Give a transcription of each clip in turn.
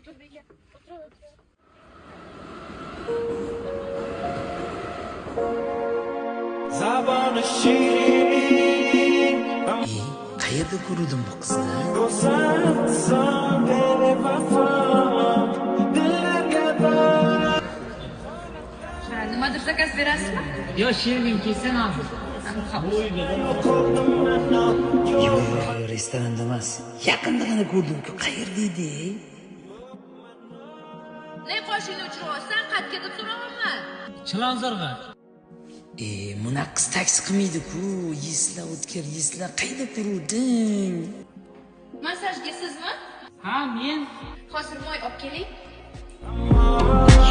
Otur beka. Otur. Zaboni shirin Qayerda ko'rdim bu qizni? Ro'san beri vafo dillarga bor. Nimadir zakaz berasizmi? Yo, sherning kelsan hozir. Yo'q, restoranda emas. Yaqindagina ko'rdim-ku. Qayerda edi? Ne qoshingni uchirib qatga deb so'ramanmi? Chilonzorga. Buna qiz taksi qilmaydi-ku. Yeslar o'tkir, yeslar qayda ko'rding? Massajga sizmi? Ha, men. Hozir moy olib keling.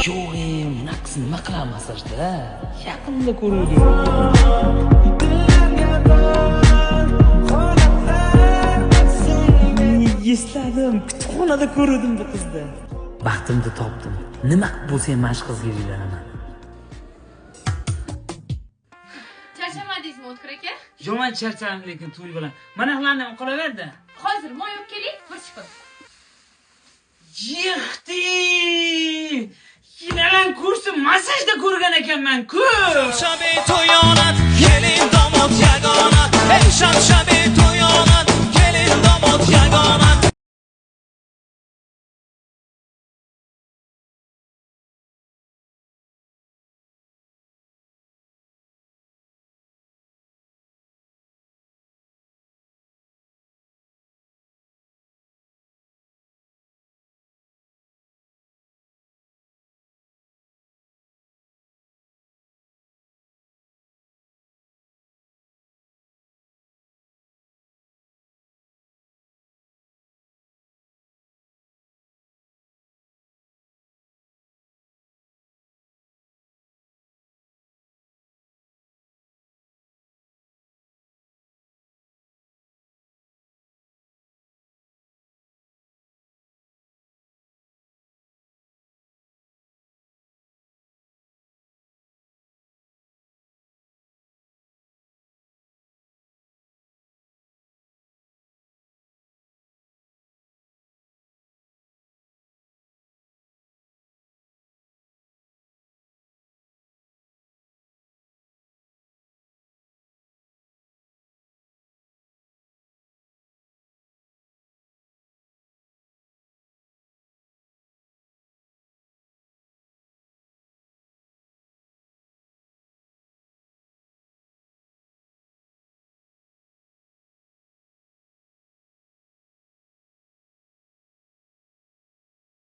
Yo'q, buna qiz nima qiladi masajda? Yaqinda ko'rdim. Esladim, kutubxonada ko'rdim bu qizni. Baxtimni topdim. Nima bo'lsa ham mana shu qizga uylanaman. Charchamadingizmi, O'tkir aka? Yomon charchadim lekin to'y bilan. Mana qilarni qolaverdi. Hozir moy olib keling, bir chiqib. Yixti! Yinalan kursi masajda ko'rgan ekanman-ku. Shabi to'yonat, kelin domod yagona. Ey sham shabi to'yonat, kelin domod yagona.